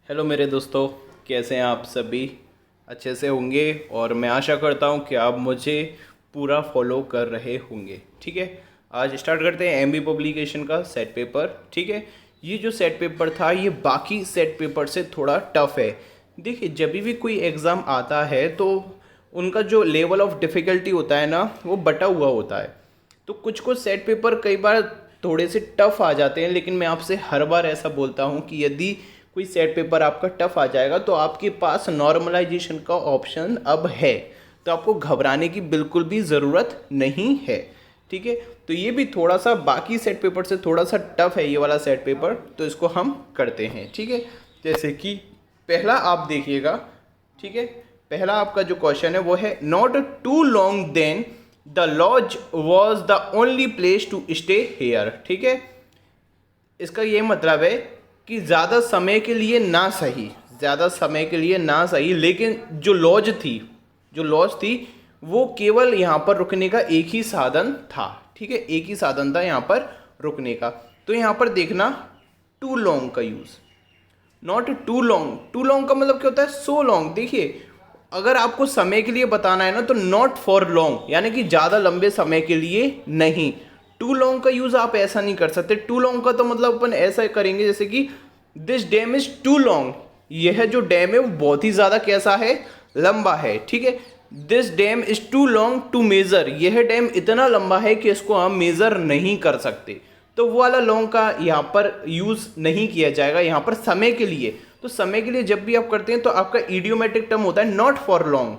Hello मेरे दोस्तों, कैसे हैं आप सभी? अच्छे से होंगे और मैं आशा करता हूं कि आप मुझे पूरा फॉलो कर रहे होंगे। ठीक है, आज स्टार्ट करते हैं एमबी पब्लिकेशन का सेट पेपर। ठीक है, ये जो सेट पेपर था ये बाकी सेट पेपर से थोड़ा टफ है। देखिए, जब भी कोई एग्ज़ाम आता है तो उनका जो लेवल ऑफ डिफ़िकल्टी होता है ना, वो बटा हुआ होता है। तो कुछ कुछ सेट पेपर कई बार थोड़े से टफ आ जाते हैं, लेकिन मैं आपसे हर बार ऐसा बोलता हूँ कि यदि कोई सेट पेपर आपका टफ आ जाएगा तो आपके पास नॉर्मलाइजेशन का ऑप्शन अब है, तो आपको घबराने की बिल्कुल भी ज़रूरत नहीं है। ठीक है, तो ये भी थोड़ा सा बाकी सेट पेपर से थोड़ा सा टफ है ये वाला सेट पेपर, तो इसको हम करते हैं। ठीक है, जैसे कि पहला आप देखिएगा। ठीक है, पहला आपका जो क्वेश्चन है वो है not too long then the lodge was the only place to stay here. ठीक है, इसका ये मतलब है कि ज़्यादा समय के लिए ना सही, ज़्यादा समय के लिए ना सही, लेकिन जो लॉज थी वो केवल यहाँ पर रुकने का एक ही साधन था। ठीक है, एक ही साधन था यहाँ पर रुकने का। तो यहाँ पर देखना टू लॉन्ग का use, not too long. Too long का मतलब क्या होता है? So long. देखिए, अगर आपको समय के लिए बताना है ना तो नॉट फॉर लॉन्ग, यानी कि ज़्यादा लंबे समय के लिए नहीं। टू लॉन्ग का यूज़ आप ऐसा नहीं कर सकते। टू लॉन्ग का तो मतलब अपन ऐसा करेंगे जैसे कि this dam is too long, यह जो डैम है वो बहुत ही ज़्यादा कैसा है? लंबा है। ठीक है, this dam is too long to measure, यह डैम इतना लंबा है कि इसको हम मेज़र नहीं कर सकते। तो वो वाला लॉन्ग का यहाँ पर यूज़ नहीं किया जाएगा, यहाँ पर समय के लिए। तो समय के लिए जब भी आप करते हैं तो आपका इडियोमेटिक टर्म होता है नॉट फॉर लॉन्ग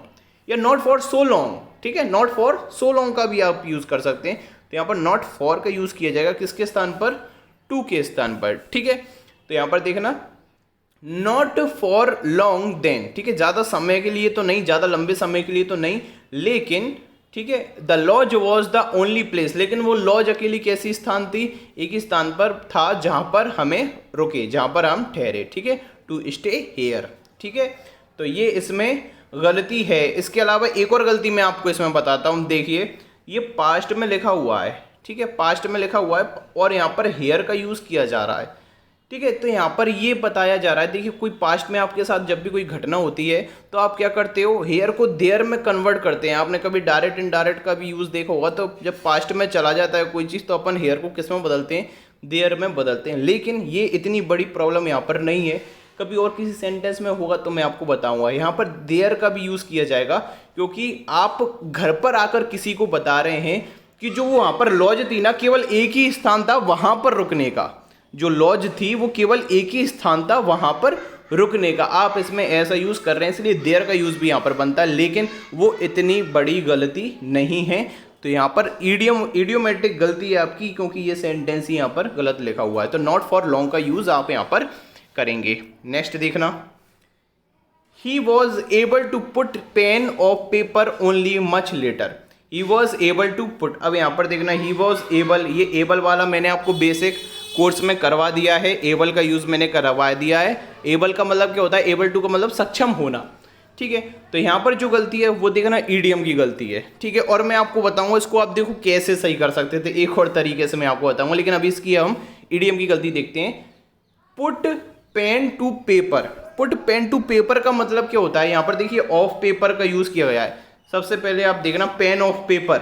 या नॉट फॉर सो लॉन्ग। ठीक है, नॉट फॉर सो लॉन्ग का भी आप यूज़ कर सकते हैं। तो यहाँ पर नॉट फॉर का यूज़ किया जाएगा किसके स्थान पर? टू के स्थान पर। ठीक है, तो यहाँ पर देखना नॉट फॉर लॉन्ग देन। ठीक है, ज़्यादा समय के लिए तो नहीं, ज़्यादा लंबे समय के लिए तो नहीं, लेकिन ठीक है the lodge was the only place, लेकिन वो लॉज अकेली कैसी स्थान थी? एक ही स्थान पर था जहां पर हमें रुके, जहां पर हम ठहरे। ठीक है, टू स्टे हेयर। ठीक है, तो ये इसमें गलती है। इसके अलावा एक और गलती मैं आपको इसमें बताता हूं। देखिए, ये पास्ट में लिखा हुआ है। ठीक है, पास्ट में लिखा हुआ है और यहाँ पर हेयर का यूज़ किया जा रहा है। ठीक है, तो यहाँ पर ये बताया जा रहा है, देखिए कोई पास्ट में आपके साथ जब भी कोई घटना होती है तो आप क्या करते हो? हेयर को देयर में कन्वर्ट करते हैं। आपने कभी डायरेक्ट इनडायरेक्ट का भी यूज़ देखा होगा, तो जब पास्ट में चला जाता है कोई चीज़ तो अपन हेयर को किस में बदलते हैं? देयर में बदलते हैं। लेकिन ये इतनी बड़ी प्रॉब्लम यहाँ पर नहीं है। कभी और किसी सेंटेंस में होगा तो मैं आपको बताऊंगा। यहाँ पर देयर का भी यूज़ किया जाएगा, क्योंकि आप घर पर आकर किसी को बता रहे हैं कि जो वहाँ पर लॉज थी ना, केवल एक ही स्थान था वहाँ पर रुकने का। जो लॉज थी वो केवल एक ही स्थान था वहां पर रुकने का। आप इसमें ऐसा यूज कर रहे हैं, इसलिए देयर का यूज भी यहां पर बनता है, लेकिन वो इतनी बड़ी गलती नहीं है। तो यहां पर इडियोमेट्रिक गलती है आपकी, क्योंकि ये सेंटेंस ही यहां पर गलत लिखा हुआ है। तो नॉट फॉर लॉन्ग का यूज आप यहां पर करेंगे। नेक्स्ट देखना, he was able to put pen of paper only much letter. He was able to put, अब यहाँ पर देखना ही वॉज एबल, ये एबल वाला मैंने आपको बेसिक कोर्स में करवा दिया है। एबल का यूज़ मैंने करवा दिया है। एबल का मतलब क्या होता है? एबल टू का मतलब सक्षम होना। ठीक है, तो यहाँ पर जो गलती है वो देखना ईडीएम की गलती है। ठीक है, और मैं आपको बताऊंगा इसको आप देखो कैसे सही कर सकते थे, एक और तरीके से मैं आपको बताऊंगा, लेकिन अभी इसकी हम ईडीएम की गलती देखते हैं। Put pen to paper, put pen to paper का मतलब क्या होता है? यहाँ पर देखिए ऑफ पेपर का यूज़ किया गया है। सबसे पहले आप देखना pen of paper,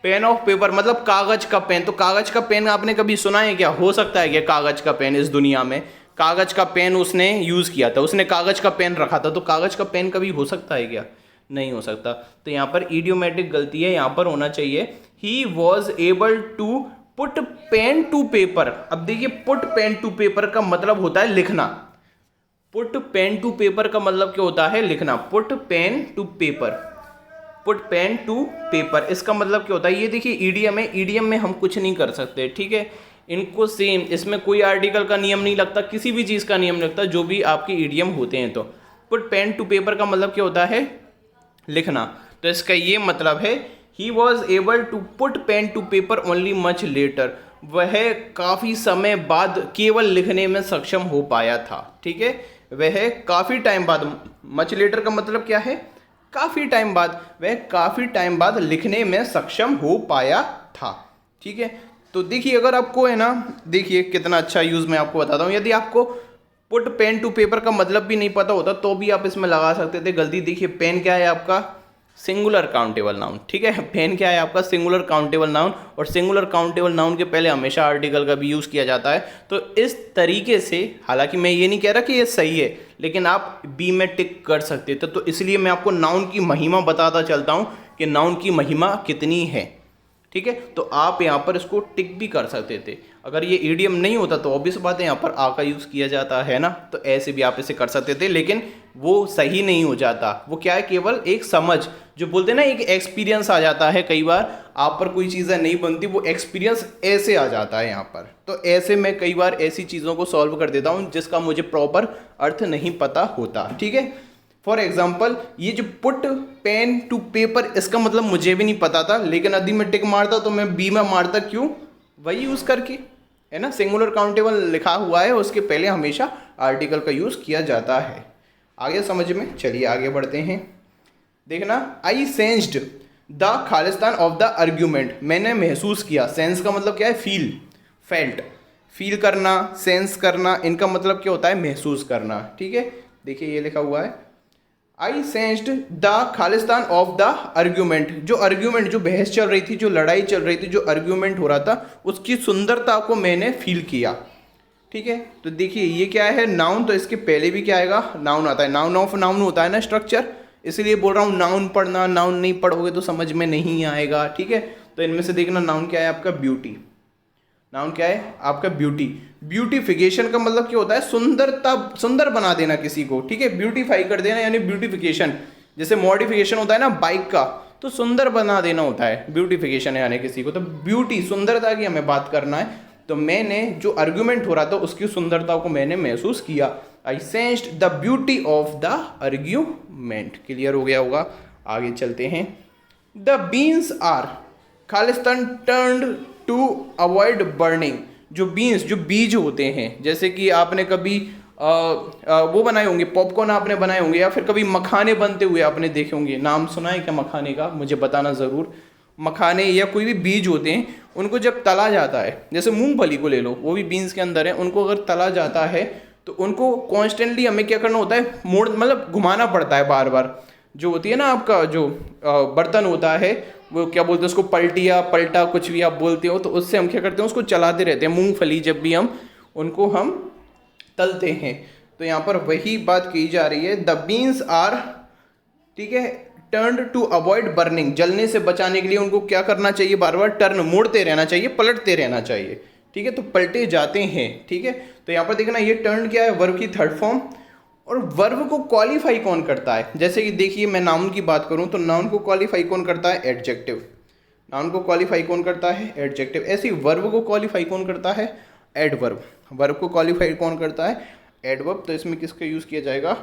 pen of paper मतलब कागज का पेन। तो कागज का पेन आपने कभी सुना है क्या? हो सकता है क्या कागज का पेन इस दुनिया में? कागज का पेन उसने यूज़ किया था, उसने कागज का पेन रखा था, तो कागज का पेन कभी हो सकता है क्या? नहीं हो सकता। तो यहाँ पर इडियोमेट्रिक गलती है, यहाँ पर होना चाहिए he was able to put pen to paper. अब देखिए, पुट पेन टू पेपर का मतलब होता है लिखना। पुट पेन टू पेपर का मतलब क्या होता है? लिखना। Put pen to paper, put pen to paper, इसका मतलब क्या होता है? ये देखिए ईडीएम है, ईडीएम में हम कुछ नहीं कर सकते। ठीक है, इनको सेम, इसमें कोई आर्टिकल का नियम नहीं लगता, किसी भी चीज़ का नियम नहीं लगता, जो भी आपके ईडीएम होते हैं। तो पुट पेन टू पेपर का मतलब क्या होता है? लिखना। तो इसका ये मतलब है he was able to put pen to paper only much letter, वह काफ़ी समय बाद केवल लिखने में सक्षम हो पाया था। ठीक है, वह काफ़ी टाइम बाद, मच लेटर का मतलब क्या है? काफ़ी टाइम बाद, वह काफ़ी टाइम बाद लिखने में सक्षम हो पाया था। ठीक है, तो देखिए अगर आपको है ना, देखिए कितना अच्छा यूज़ मैं आपको बताता हूँ। यदि आपको पुट पेन टू पेपर का मतलब भी नहीं पता होता तो भी आप इसमें लगा सकते थे गलती। देखिए पेन क्या है आपका सिंगुलर काउंटेबल नाउन, ठीक है। पेन क्या है आपका सिंगुलर काउंटेबल नाउन, और सिंगुलर काउंटेबल नाउन के पहले हमेशा आर्टिकल का भी यूज़ किया जाता है। तो इस तरीके से, हालांकि मैं ये नहीं कह रहा कि ये सही है, लेकिन आप बी में टिक कर सकते थे। तो इसलिए मैं आपको नाउन की महिमा बताता चलता हूँ कि नाउन की महिमा कितनी है, ठीक है। तो आप यहाँ पर इसको टिक भी कर सकते थे। अगर ये ईडियम नहीं होता तो ऑब्वियस बात है यहाँ पर आ का यूज़ किया जाता है ना, तो ऐसे भी आप इसे कर सकते थे, लेकिन वो सही नहीं हो जाता। वो क्या है, केवल एक समझ, जो बोलते हैं ना एक एक्सपीरियंस आ जाता है। कई बार आप पर कोई चीज़ें नहीं बनती, वो एक्सपीरियंस ऐसे आ जाता है यहाँ पर। तो ऐसे मैं कई बार ऐसी चीज़ों को सॉल्व कर देता हूँ जिसका मुझे प्रॉपर अर्थ नहीं पता होता, ठीक है। फॉर एग्जाम्पल ये जो पुट पेन टू पेपर, इसका मतलब मुझे भी नहीं पता था, लेकिन यदि मैं टिक मारता तो मैं बी में मारता, क्यों, वही यूज़ करके, है ना। सिंगुलर काउंटेबल लिखा हुआ है, उसके पहले हमेशा आर्टिकल का यूज़ किया जाता है। आगे समझ में, चलिए आगे बढ़ते हैं। देखना, I sensed the Khalistan of the argument, मैंने महसूस किया। सेंस का मतलब क्या है, फील, फेल्ट, फील करना, सेंस करना, इनका मतलब क्या होता है, महसूस करना, ठीक है। देखिए ये लिखा हुआ है, I sensed the Khalistan of the argument, जो आर्ग्यूमेंट, जो बहस चल रही थी, जो लड़ाई चल रही थी, जो आर्ग्यूमेंट हो रहा था, उसकी सुंदरता को मैंने फील किया, ठीक है। तो देखिए ये क्या है, नाउन, तो इसके पहले भी क्या आएगा, नाउन आता है। नाउन ऑफ नाउन होता है ना स्ट्रक्चर, इसलिए बोल रहा हूँ नाउन पढ़ना, नाउन नहीं पढ़ोगे तो समझ में नहीं आएगा, ठीक है। तो इनमें से देखना, नाउन क्या है आपका, ब्यूटी। नाउन क्या है आपका, ब्यूटी। ब्यूटिफिकेशन का मतलब क्या होता है, सुंदरता, सुंदर बना देना किसी को, ठीक है। ब्यूटीफाई कर देना यानी ब्यूटिफिकेशन। जैसे मॉडिफिकेशन होता है ना बाइक का, तो सुंदर बना देना होता है ब्यूटिफिकेशन यानी किसी को। तो ब्यूटी, सुंदरता की हमें बात करना है। तो मैंने जो आर्ग्यूमेंट हो रहा था उसकी सुंदरता को मैंने महसूस किया। I sensed the beauty of the argument. Clear हो गया होगा, आगे चलते हैं। The beans are Khalistan turned to avoid burning, जो बीन्स, जो बीज होते हैं, जैसे कि आपने कभी वो बनाए होंगे, पॉपकॉर्न आपने बनाए होंगे, या फिर कभी मखाने बनते हुए आपने देखे होंगे। नाम सुना है क्या मखाने का, मुझे बताना ज़रूर। मखाने या कोई भी बीज होते हैं, उनको जब तला जाता है, जैसे मूंगफली को ले लो, वो भी बीन्स के अंदर है, उनको अगर तला जाता है तो उनको कॉन्स्टेंटली हमें क्या करना होता है, मोड़, मतलब घुमाना पड़ता है बार बार। जो होती है ना आपका जो बर्तन होता है, वो क्या बोलते हैं उसको, पलटिया, पलटा, कुछ भी आप बोलते हो, तो उससे हम क्या करते हैं, उसको चलाते रहते हैं। मूंगफली जब भी उनको हम तलते हैं, तो यहाँ पर वही बात की जा रही है। द बीन्स आर, ठीक है, टर्न टू अवॉइड बर्निंग, जलने से बचाने के लिए उनको क्या करना चाहिए, बार बार टर्न, मोड़ते रहना चाहिए, पलटते रहना चाहिए, ठीक है। तो पलटे जाते हैं, ठीक है। तो यहाँ पर देखना, ये टर्न क्या है, वर्ब की थर्ड फॉर्म। और वर्ब को क्वालिफाई कौन करता है, जैसे कि देखिए मैं नाउन की बात करूं तो नाउन को क्वालिफाई कौन करता है, एडजेक्टिव। नाउन को क्वालिफाई कौन करता है, एडजेक्टिव। ऐसे ही वर्ब को क्वालिफाई कौन करता है, एडवर्ब। वर्ब को क्वालिफाई कौन करता है, एडवर्ब। तो इसमें किसका यूज़ किया जाएगा,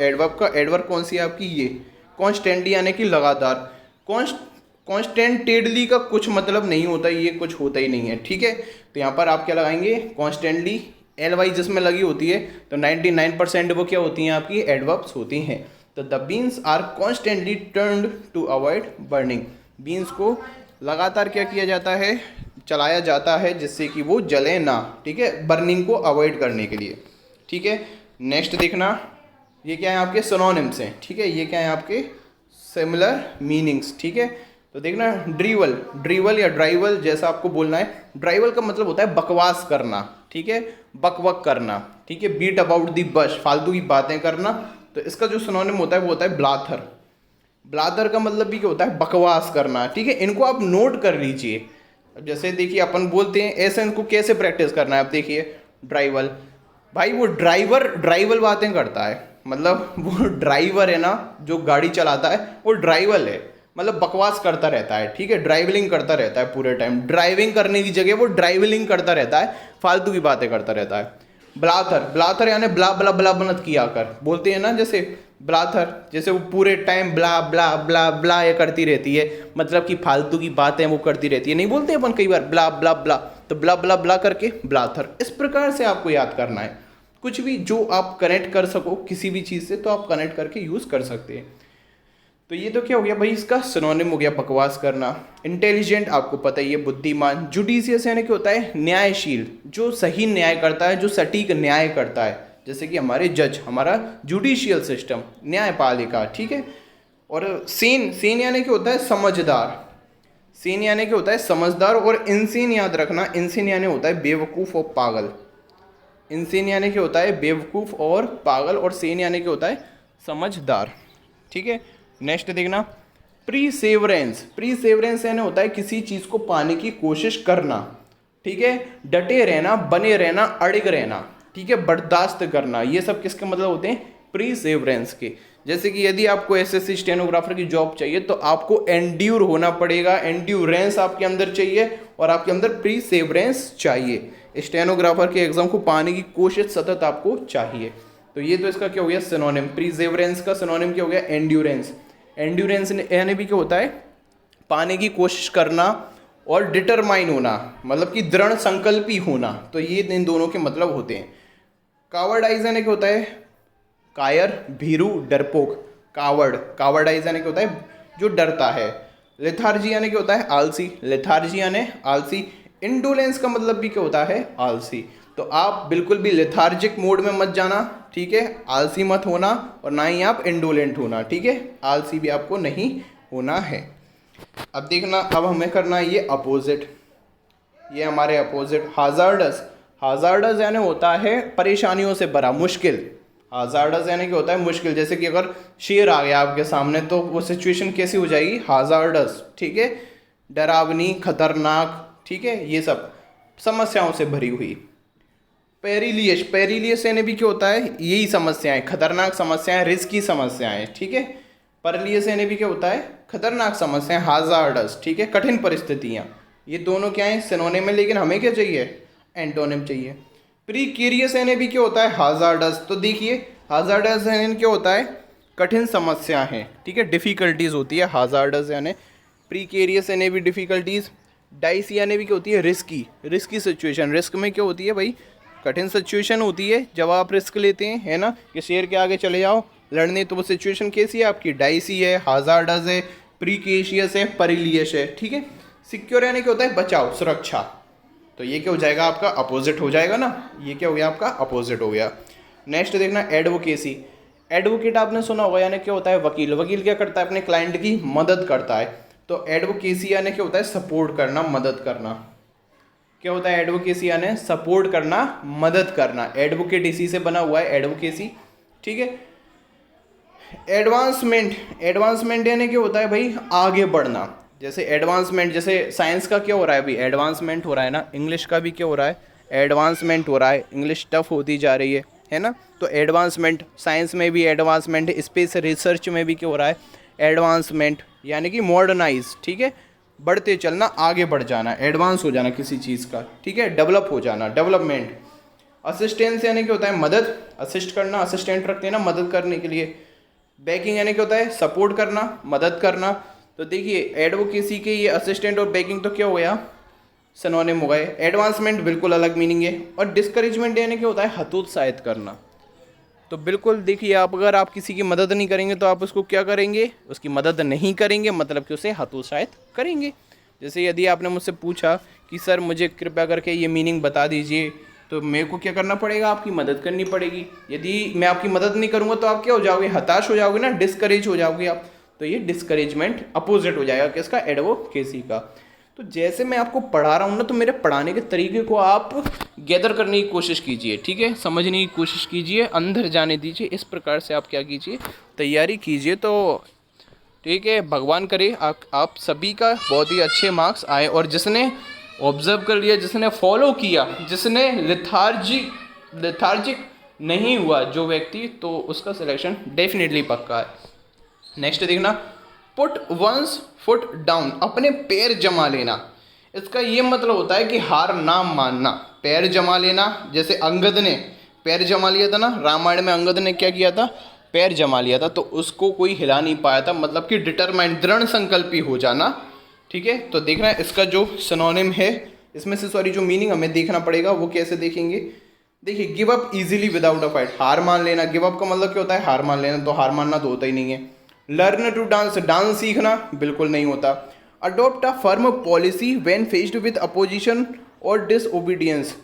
एडवर्ब का। एडवर्ब कौन सी है आपकी, ये कॉन्स्टेंटली यानी कि लगातार। कॉन्स्टेंटेडली का कुछ मतलब नहीं होता, ये कुछ होता ही नहीं है, ठीक है। तो यहाँ पर आप क्या लगाएंगे, कॉन्स्टेंटली, एल वाई जिसमें लगी होती है, तो 99% वो क्या होती हैं आपकी, एडवर्ब्स होती हैं। तो the beans are constantly turned to avoid burning, beans को लगातार क्या किया जाता है, चलाया जाता है, जिससे कि वो जले ना, ठीक है, बर्निंग को अवॉइड करने के लिए, ठीक है। नेक्स्ट देखना, ये क्या है आपके सिनोनिम्स हैं, ठीक है। ये क्या है आपके सिमिलर मीनिंग्स, ठीक है। तो देखना, ड्रीवल, ड्रीवल या ड्राइवल जैसा आपको बोलना है। ड्राइवल का मतलब होता है बकवास करना, ठीक है, बकवक करना, ठीक है। बीट अबाउट दी बश, फालतू की बातें करना। तो इसका जो सिनोनिम होता है वो होता है ब्लाथर। ब्लाथर का मतलब भी क्या होता है, बकवास करना, ठीक है। इनको आप नोट कर लीजिए। अब जैसे देखिए अपन बोलते हैं, ऐसे इनको कैसे प्रैक्टिस करना है, आप देखिए, ड्राइवल, भाई वो ड्राइवल बातें करता है, मतलब वो ड्राइवर है ना, जो गाड़ी चलाता है वो ड्राइवल है, मतलब बकवास करता रहता है, ठीक है। ड्राइवलिंग करता रहता है पूरे टाइम, ड्राइविंग करने की जगह वो ड्राइवलिंग करता रहता है, फालतू की बातें करता रहता है। ब्लाथर, ब्लाथर यानी ब्ला ब्ला ब्ला बनत किया कर, बोलते हैं ना, जैसे ब्लाथर, जैसे वो पूरे टाइम ब्ला ब्ला ब्ला ब्ला ये करती रहती है, मतलब कि फालतू की बातें वो करती रहती है। नहीं बोलते अपन कई बार ब्ला ब्ला ब्ला, तो ब्ला ब्ला ब्ला करके ब्लाथर। इस प्रकार से आपको याद करना है, कुछ भी जो आप कनेक्ट कर सको किसी भी चीज़ से, तो आप कनेक्ट करके यूज़ कर सकते हैं। तो ये तो क्या हो गया भाई, इसका सिनोनिम हो गया बकवास करना। इंटेलिजेंट आपको पता ही है, बुद्धिमान। जुडिशियस यानी क्या होता है, न्यायशील, जो सही न्याय करता है, जो सटीक न्याय करता है, जैसे कि हमारे जज, हमारा जुडिशियल सिस्टम, न्यायपालिका, ठीक है। और सेन यानी कि होता है समझदार, सेन यानी कि होता है समझदार, और इनसेन याद रखना, इनसेन यानी होता है बेवकूफ़ और पागल, इनसेन यानी कि होता है बेवकूफ़ और पागल, और सेन यानी कि होता है समझदार, ठीक है। नेक्स्ट देखना, प्रीसेवरेंस, प्रीसेवरेंस यानी होता है किसी चीज़ को पाने की कोशिश करना, ठीक है। डटे रहना, बने रहना, अड़िग रहना, ठीक है, बर्दाश्त करना, ये सब किसके मतलब होते हैं, प्रीसेवरेंस के। जैसे कि यदि आपको एसएससी स्टेनोग्राफर की जॉब चाहिए तो आपको एंड्यूर होना पड़ेगा, एंड्यूरेंस आपके अंदर चाहिए, और आपके अंदर प्रीसेवरेंस चाहिए। स्टेनोग्राफर के एग्जाम को पाने की कोशिश सतत आपको चाहिए। तो ये तो इसका क्या हो गया सिनोनिम, प्रीसेवरेंस का सिनोनिम क्या हो गया, एंड्योरेंस। एंड्योरेंस यानी भी क्या होता है, पाने की कोशिश करना, और डिटरमाइन होना, मतलब कि दृढ़ संकल्पी होना। तो ये इन दोनों के मतलब होते हैं। कावर्डाइज यानी क्या होता है, कायर, भीरू, डरपोक। कावर्डाइज यानी क्या होता है, जो डरता है। लेथार्जी यानी क्या होता है, आलसी, लेथार्जी यानी आलसी। इंडोलेंस का मतलब भी क्या होता है, आलसी। तो आप बिल्कुल भी लेथार्जिक मोड में मत जाना, ठीक है, आलसी मत होना, और ना ही आप इंडोलेंट होना, ठीक है, आलसी भी आपको नहीं होना है। अब देखना, अब हमें करना है ये अपोजिट, ये हमारे अपोजिट हाजार्डस। हाजार्डस यानी होता है परेशानियों से भरा, मुश्किल। हाजार्डस यानी कि होता है मुश्किल। जैसे कि अगर शेर आ गया आपके सामने तो वो सिचुएशन कैसी हो जाएगी, हाजार्डस, ठीक है, डरावनी, खतरनाक, ठीक है, ये सब समस्याओं से भरी हुई। पेरिलियस, पेरिलियस यानी भी क्या होता है, यही समस्याएं, खतरनाक समस्याएं, रिस्की समस्याएं, ठीक है। परलियस यानी भी क्या होता है, खतरनाक समस्याएं, हाजार्डस, ठीक है, कठिन परिस्थितियां। ये दोनों क्या है, सिनोनिम है, लेकिन हमें क्या चाहिए, एंटोनिम चाहिए। प्रीकेरियस यानी भी क्या होता है, हाजार्डस। तो देखिए, हाजार्डस यानी क्या होता है, कठिन समस्या है, ठीक है, डिफिकल्टीज होती है हाजार्डस यानी। प्रीकेरियस यानी भी डिफिकल्टीज। डाइसी यानी भी क्या होती है, रिस्की, रिस्की सिचुएशन। रिस्क में क्या होती है भाई, कठिन सिचुएशन होती है जब आप रिस्क लेते हैं, है ना, कि शेर के आगे चले जाओ लड़ने, तो वो सिचुएशन कैसी है आपकी, डाइसी है, हाजार्डस है, प्रीकेशियस है, पेरिलियस है, ठीक है। सिक्योर यानी क्या होता है, बचाव, सुरक्षा। तो ये क्या हो जाएगा, आपका अपोजिट हो जाएगा ना, ये क्या हो गया, आपका अपोजिट हो गया। नेक्स्ट देखना, एडवोकेसी। एडवोकेट आपने सुना होगा, यानी क्या होता है, वकील। वकील क्या करता है, अपने क्लाइंट की मदद करता है। तो एडवोकेसी यानी क्या होता है, सपोर्ट करना, मदद करना। क्या होता है एडवोकेसी यानी सपोर्ट करना, मदद करना। एडवोकेट इसी से बना हुआ है, एडवोकेसी, ठीक है। एडवांसमेंट, एडवांसमेंट यानी क्या होता है भाई, आगे बढ़ना। जैसे एडवांसमेंट, जैसे साइंस का क्या हो रहा है अभी, एडवांसमेंट हो रहा है ना, इंग्लिश का भी क्या हो रहा है, एडवांसमेंट हो रहा है, इंग्लिश टफ होती जा रही है ना। तो एडवांसमेंट, साइंस में भी एडवांसमेंट, स्पेस रिसर्च में भी क्या हो रहा है, एडवांसमेंट, यानी कि मॉडर्नाइज, ठीक है, बढ़ते चलना, आगे बढ़ जाना, एडवांस हो जाना किसी चीज़ का, ठीक है, डेवलप हो जाना, डेवलपमेंट। असिस्टेंस यानी क्या होता है, मदद, असिस्ट करना, असिस्टेंट रखते हैं ना मदद करने के लिए। बैकिंग यानी क्या होता है, सपोर्ट करना, मदद करना। तो देखिए, एडवोकेसी के ये असिस्टेंट और बैकिंग तो क्या हो गया, सिनोनिम हो गए। एडवांसमेंट बिल्कुल अलग मीनिंग है। और डिस्करेजमेंट यानी क्या होता है, हतोत्साहित करना। तो बिल्कुल देखिए, आप अगर आप किसी की मदद नहीं करेंगे तो आप उसको क्या करेंगे, उसकी मदद नहीं करेंगे, मतलब कि उसे हतोत्साहित करेंगे। जैसे यदि आपने मुझसे पूछा कि सर मुझे कृपया करके ये मीनिंग बता दीजिए, तो मेरे को क्या करना पड़ेगा, आपकी मदद करनी पड़ेगी। यदि मैं आपकी मदद नहीं करूँगा तो आप क्या हो जाओगे, हताश हो जाओगे ना, डिस्करेज हो जाओगे आप। तो ये डिस्करेजमेंट अपोजिट हो जाएगा किसका, एडवोकेसी का। तो जैसे मैं आपको पढ़ा रहा हूँ ना, तो मेरे पढ़ाने के तरीके को आप गैदर करने की कोशिश कीजिए, ठीक है, समझने की कोशिश कीजिए, अंदर जाने दीजिए। इस प्रकार से आप क्या कीजिए, तैयारी कीजिए। तो ठीक है, भगवान करे आप सभी का बहुत ही अच्छे मार्क्स आए। और जिसने ऑब्जर्व कर लिया, जिसने फॉलो किया, जिसने लेथार्जिक नहीं हुआ जो व्यक्ति, तो उसका सिलेक्शन डेफिनेटली पक्का है। नेक्स्ट देखना, पुट वंस फुट डाउन, अपने पैर जमा लेना। इसका ये मतलब होता है कि हार ना मानना, पैर जमा लेना। जैसे अंगद ने पैर जमा लिया था ना, रामायण में अंगद ने क्या किया था, पैर जमा लिया था, तो उसको कोई हिला नहीं पाया था, मतलब कि डिटरमाइंड, दृढ़ संकल्पी हो जाना, ठीक है। तो देखना इसका जो सिनोनिम है, इसमें से सॉरी जो मीनिंग हमें देखना पड़ेगा, वो कैसे देखेंगे। देखिए, give up easily without a fight, हार मान लेना। गिव अप का मतलब क्या होता है, हार मान लेना, तो हार मानना तो होता ही नहीं है। लर्न टू डांस, डांस सीखना बिल्कुल नहीं होता। Adopt a firm policy when faced with opposition और डिसओबीडियंस,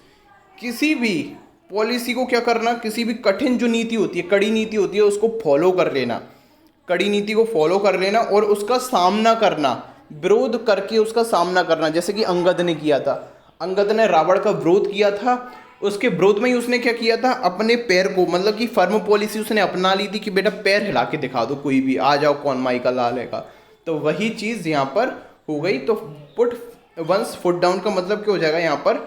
किसी भी पॉलिसी को क्या करना, किसी भी कठिन जो नीति होती है, कड़ी नीति होती है, उसको फॉलो कर लेना, कड़ी नीति को फॉलो कर लेना और उसका सामना करना, विरोध करके उसका सामना करना, जैसे कि अंगद ने किया था। अंगद ने रावण का विरोध किया था, उसके विरोध में ही उसने क्या किया था, अपने पैर को, मतलब कि फर्म पॉलिसी उसने अपना ली थी कि बेटा पैर हिला के दिखा दो, कोई भी आ जाओ, कौन माई का लाल है का। तो वही चीज़ यहाँ पर हो गई। तो पुट वंस फुट डाउन का मतलब क्या हो जाएगा यहाँ पर,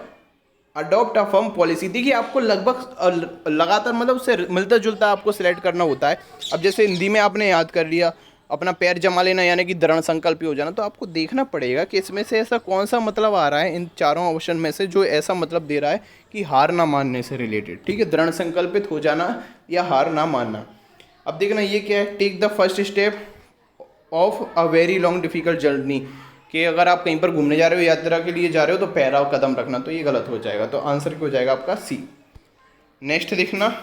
अडॉप्ट अ फर्म पॉलिसी। देखिए आपको लगभग लगातार मतलब उससे मिलता जुलता आपको सिलेक्ट करना होता है। अब जैसे हिंदी में आपने याद कर लिया अपना पैर जमा लेना, यानी कि दृढ़ संकल्प हो जाना, तो आपको देखना पड़ेगा कि इसमें से ऐसा कौन सा मतलब आ रहा है इन चारों ऑप्शन में से जो ऐसा मतलब दे रहा है कि हार ना मानने से रिलेटेड। ठीक है, दृढ़ संकल्पित हो जाना या हार ना मानना। अब देखना ये क्या है, take the first step of a very long difficult journey, कि अगर आप कहीं पर घूमने जा रहे हो, यात्रा के लिए जा रहे हो, तो पैरा कदम रखना, तो ये गलत हो जाएगा। तो आंसर क्या हो जाएगा आपका सी। नेक्स्ट देखना,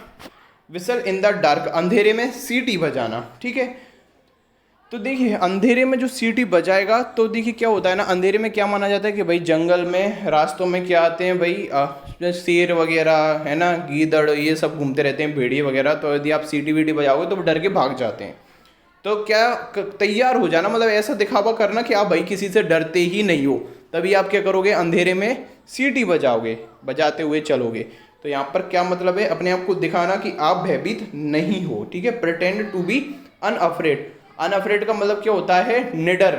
विसल इन द डार्क, अंधेरे में सीटी बजाना। ठीक है, तो देखिए अंधेरे में जो सीटी बजाएगा, तो देखिए क्या होता है ना, अंधेरे में क्या माना जाता है कि भाई जंगल में रास्तों में क्या आते हैं भाई, शेर वगैरह है ना, गीदड़, ये सब घूमते रहते हैं, भेड़िए वगैरह। तो यदि आप सीटी वीटी बजाओगे तो वो डर के भाग जाते हैं। तो क्या तैयार हो जाना, मतलब ऐसा दिखावा करना कि आप भाई किसी से डरते ही नहीं हो, तभी आप क्या करोगे, अंधेरे में सीटी बजाओगे, बजाते हुए चलोगे। तो यहाँ पर क्या मतलब है, अपने आप को दिखाना कि आप भयभीत नहीं हो। ठीक है, pretend to be unafraid. Unafraid का मतलब क्या होता है, निडर।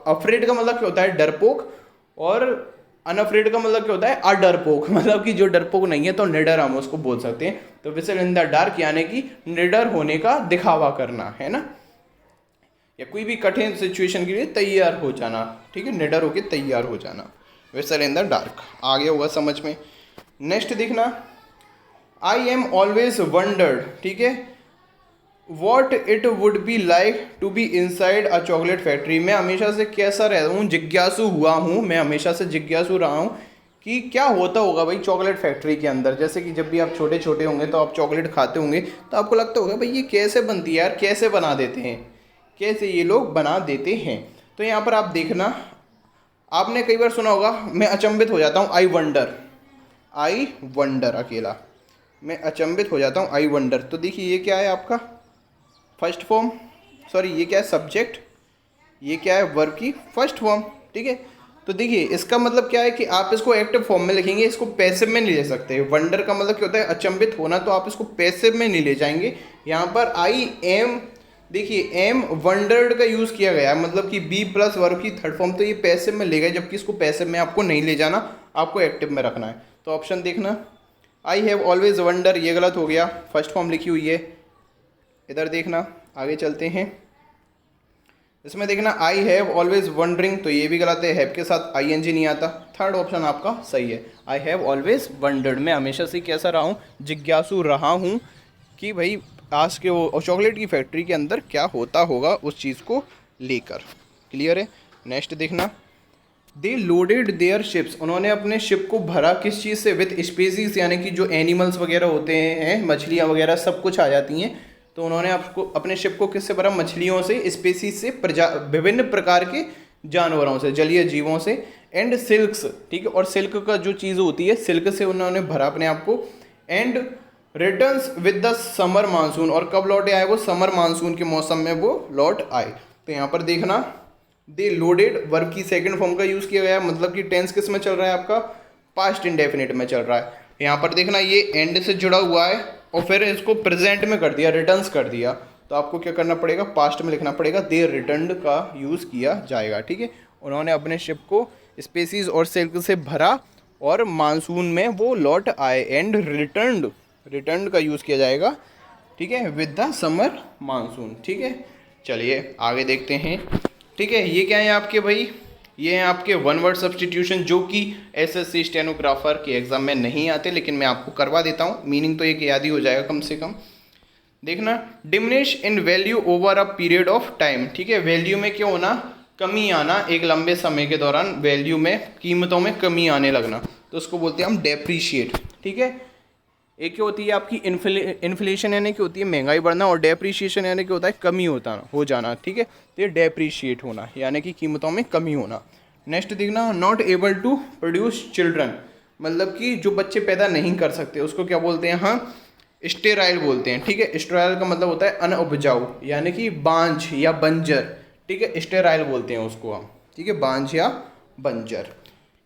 अफ्रेड का मतलब क्या होता है, डरपोक। और अनअफ्रेड का मतलब क्या होता है, अडरपोक, मतलब कि जो डरपोक नहीं है, तो निडर हम उसको बोल सकते हैं। तो विसल इन द डार्क यानी कि निडर होने का दिखावा करना है ना, या कोई भी कठिन सिचुएशन के लिए तैयार हो जाना। ठीक है, निडर होकर तैयार हो जाना, विसल इन द डार्क। आगे होगा समझ में। नेक्स्ट देखना, आई एम ऑलवेज वंडर्ड। ठीक है, what it would be like to be inside a chocolate factory. मैं हमेशा से कैसा रहता हूँ, जिज्ञासु हुआ हूँ, मैं हमेशा से जिज्ञासु रहा हूँ कि क्या होता होगा भाई चॉकलेट फैक्ट्री के अंदर। जैसे कि जब भी आप छोटे छोटे होंगे तो आप चॉकलेट खाते होंगे, तो आपको लगता होगा भाई ये कैसे बनती है यार, कैसे बना देते हैं, कैसे ये लोग बना देते हैं। तो यहाँ पर आप देखना, आपने कई बार सुना होगा, मैं अचंभित हो जाता हूँ, आई वंडर। आई वंडर अकेला, मैं अचंभित हो जाता हूँ, आई वंडर। तो देखिए ये क्या है आपका फर्स्ट फॉर्म, सॉरी ये क्या है सब्जेक्ट, ये क्या है वर्ब की फर्स्ट फॉर्म। ठीक है, तो देखिए इसका मतलब क्या है कि आप इसको एक्टिव फॉर्म में लिखेंगे, इसको पैसिव में नहीं ले सकते। वंडर का मतलब क्या होता है, अचंभित होना, तो आप इसको पैसिव में नहीं ले जाएंगे। यहाँ पर आई एम, देखिए एम वंडर्ड का यूज़ किया गया है, मतलब कि बी प्लस वर्ब की थर्ड फॉर्म, तो ये पैसिव में ले गए, जबकि इसको पैसिव में आपको नहीं ले जाना, आपको एक्टिव में रखना है। तो ऑप्शन देखना, आई हैव ऑलवेज वंडर, ये गलत हो गया, फर्स्ट फॉर्म लिखी हुई है। इधर देखना, आगे चलते हैं, इसमें देखना आई हैव ऑलवेज वंडरिंग, तो ये भी गलत है, हैव के साथ आई एन जी नहीं आता। थर्ड ऑप्शन आपका सही है, आई हैव ऑलवेज वंडर्ड, मैं हमेशा से कैसा रहा हूँ, जिज्ञासु रहा हूँ कि भाई आज के वो चॉकलेट की फैक्ट्री के अंदर क्या होता होगा उस चीज़ को लेकर। क्लियर है। नेक्स्ट देखना, दे लोडेड देयर शिप्स, उन्होंने अपने शिप को भरा किस चीज़ से, विथ स्पीसीज, यानी कि जो एनिमल्स वगैरह होते हैं, मछलियाँ वगैरह सब कुछ आ जाती हैं। तो उन्होंने आपको अपने शिप को किससे भरा, मछलियों से, स्पीसीज से, विभिन्न प्रकार के जानवरों से, जलीय जीवों से, एंड सिल्क्स। ठीक है, और सिल्क का जो चीज़ होती है, सिल्क से उन्होंने भरा अपने आप को। And returns with the summer monsoon, और कब लौटे आए वो, समर मानसून के मौसम में वो लौट आए। तो यहाँ पर देखना, दे लोडेड वर्ब की सेकंड फॉर्म का यूज़ किया गया है, मतलब कि टेंस किस में चल रहा है आपका, पास्ट इंडेफिनिट में चल रहा है। यहाँ पर देखना ये एंड से जुड़ा हुआ है और फिर इसको प्रेजेंट में कर दिया, रिटर्न्स कर दिया, तो आपको क्या करना पड़ेगा, पास्ट में लिखना पड़ेगा, दे रिटर्न्ड का यूज़ किया जाएगा। ठीक है, उन्होंने अपने शिप को स्पेसीज और सिल्क से भरा और मानसून में वो लौट आए, एंड रिटर्न का यूज़ किया जाएगा। ठीक है, विद द समर मानसून। ठीक है, चलिए आगे देखते हैं। ठीक है, ये क्या है आपके भाई, ये हैं आपके वन वर्ड सब्सटीट्यूशन, जो कि एसएससी स्टेनोग्राफर के एग्जाम में नहीं आते, लेकिन मैं आपको करवा देता हूँ, मीनिंग तो एक याद ही हो जाएगा कम से कम। देखना, diminish in value over a period of time. ठीक है, वैल्यू में क्या होना, कमी आना, एक लंबे समय के दौरान वैल्यू में, कीमतों में कमी आने लगना, तो उसको बोलते हैं हम डेप्रीशिएट। ठीक है, एक क्या होती है आपकी इन्फ्लेशन, यानी कि होती है महंगाई बढ़ना, और डेप्रीशिएशन यानी कि होता है कमी हो जाना। ठीक है, तो ये डेप्रीशिएट होना यानी कि कीमतों में कमी होना। नेक्स्ट देखना, not able to produce children, मतलब कि जो बच्चे पैदा नहीं कर सकते उसको क्या बोलते हैं, हाँ स्टेराइल बोलते हैं। ठीक है, स्टेराइल का मतलब होता है अनउपजाऊ, यानी कि बांझ या बंजर। ठीक है, स्टेराइल बोलते हैं उसको हम। ठीक है, बांझ या बंजर।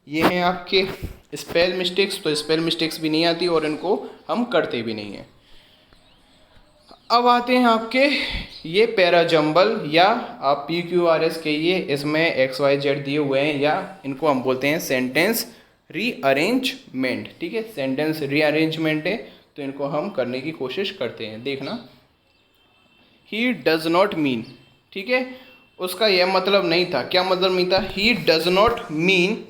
ये हैं आपके स्पेल मिस्टेक्स। तो स्पेल मिस्टेक्स भी नहीं आती और इनको हम करते भी नहीं हैं। अब आते हैं आपके ये पैराजम्बल या आप PQRS कहिए, इसमें XYZ दिए हुए हैं, या इनको हम बोलते हैं सेंटेंस रीअरेंजमेंट। ठीक है, सेंटेंस रीअरेंजमेंट है, तो इनको हम करने की कोशिश करते हैं। देखना, ही डज नॉट मीन। ठीक है, उसका यह मतलब नहीं था। क्या मतलब नहीं था? He does not mean.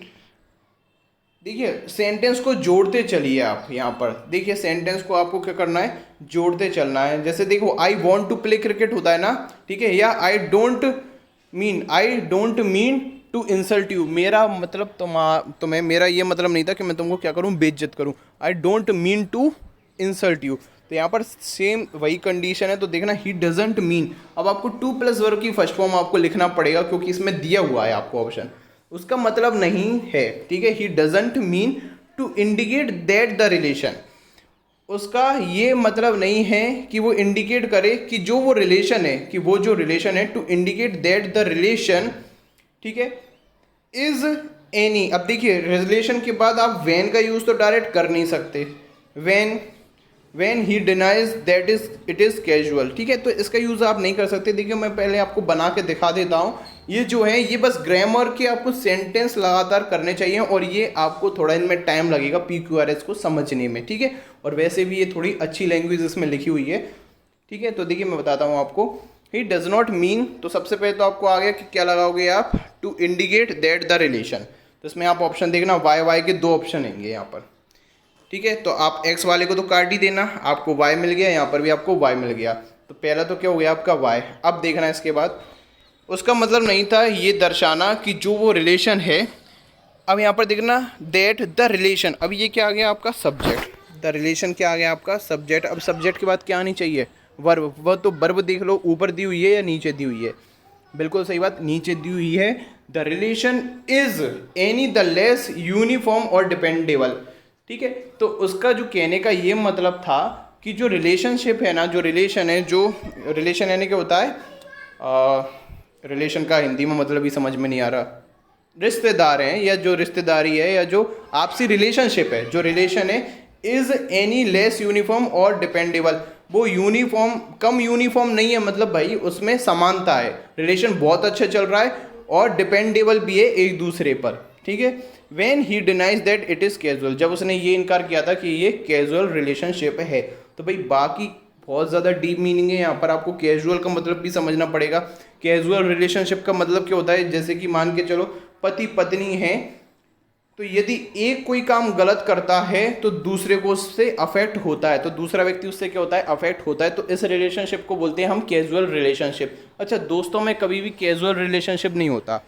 देखिए सेंटेंस को जोड़ते चलिए आप। यहाँ पर देखिए सेंटेंस को आपको क्या करना है, जोड़ते चलना है। जैसे देखो I want to play cricket होता है ना, ठीक है, या I don't mean to insult you. मेरा मतलब तुम्हें मेरा ये मतलब नहीं था कि मैं तुमको क्या करूँ, बेइज्जत करूँ। I don't mean to insult you. तो यहाँ पर सेम वही कंडीशन है। तो देखना, ही डजेंट मीन। अब आपको टू प्लस वर्ब की फर्स्ट फॉर्म आपको लिखना पड़ेगा, क्योंकि इसमें दिया हुआ है आपको ऑप्शन। उसका मतलब नहीं है। ठीक है, he doesn't mean to indicate that the relation. उसका ये मतलब नहीं है कि वो इंडिकेट करे कि जो वो रिलेशन है, कि वो जो रिलेशन है, to indicate that the relation, ठीक है, इज एनी। अब देखिए रिलेशन के बाद आप वैन का यूज़ तो डायरेक्ट कर नहीं सकते। When he denies that it is casual. ठीक है, तो इसका यूज़ आप नहीं कर सकते। देखिए मैं पहले आपको बना के दिखा देता हूँ। ये जो है ये बस ग्रामर के आपको सेंटेंस लगातार करने चाहिए, और ये आपको थोड़ा इनमें टाइम लगेगा PQRS को समझने में। ठीक है, और वैसे भी ये थोड़ी अच्छी लैंग्वेज इसमें लिखी हुई है। ठीक है, तो देखिए मैं बताता हूँ आपको। ही डज नॉट मीन, तो सबसे पहले तो आपको आ गया कि क्या लगाओगे आप, to indicate that the relation. तो इसमें आप ऑप्शन देखना, वाई के दो ऑप्शन होंगे यहाँ पर। ठीक है, तो आप एक्स वाले को तो काट ही देना, आपको वाई मिल गया, यहाँ पर भी आपको वाई मिल गया। तो पहला तो क्या हो गया आपका वाई। अब देखना इसके बाद, उसका मतलब नहीं था ये दर्शाना कि जो वो रिलेशन है। अब यहाँ पर देखना, दैट द रिलेशन। अब ये क्या आ गया आपका सब्जेक्ट। द रिलेशन क्या आ गया आपका सब्जेक्ट। अब सब्जेक्ट के बाद क्या आनी चाहिए, वर्ब। वह तो वर्ब देख लो ऊपर दी हुई है या नीचे दी हुई है। बिल्कुल सही बात, नीचे दी हुई है। The relation is any the less uniform और डिपेंडेबल। ठीक है, तो उसका जो कहने का ये मतलब था कि जो रिलेशनशिप है ना, जो रिलेशन है, जो रिलेशन यानी क्या होता है, रिलेशन का हिंदी में मतलब ही समझ में नहीं आ रहा। रिश्तेदार हैं, या जो रिश्तेदारी है, या जो आपसी रिलेशनशिप है, जो रिलेशन है, इज एनी लेस यूनिफॉर्म और डिपेंडेबल। वो यूनिफॉर्म, कम यूनिफॉर्म नहीं है, मतलब भाई उसमें समानता है। रिलेशन बहुत अच्छा चल रहा है और डिपेंडेबल भी है एक दूसरे पर। ठीक है, when he denies that it is casual, जब उसने ये इनकार किया था कि ये कैजुअल रिलेशनशिप है। तो भाई बाकी बहुत ज़्यादा डीप मीनिंग है यहाँ पर। आपको कैजुअल का मतलब भी समझना पड़ेगा। कैजुअल रिलेशनशिप का मतलब क्या होता है, जैसे कि मान के चलो पति पत्नी हैं, तो यदि एक कोई काम गलत करता है तो दूसरे को उससे अफेक्ट होता है, तो दूसरा व्यक्ति उससे क्या होता है, अफेक्ट होता है। तो इस रिलेशनशिप को बोलते हैं हम कैजुअल रिलेशनशिप। अच्छा, दोस्तों में कभी भी कैजुअल रिलेशनशिप नहीं होता।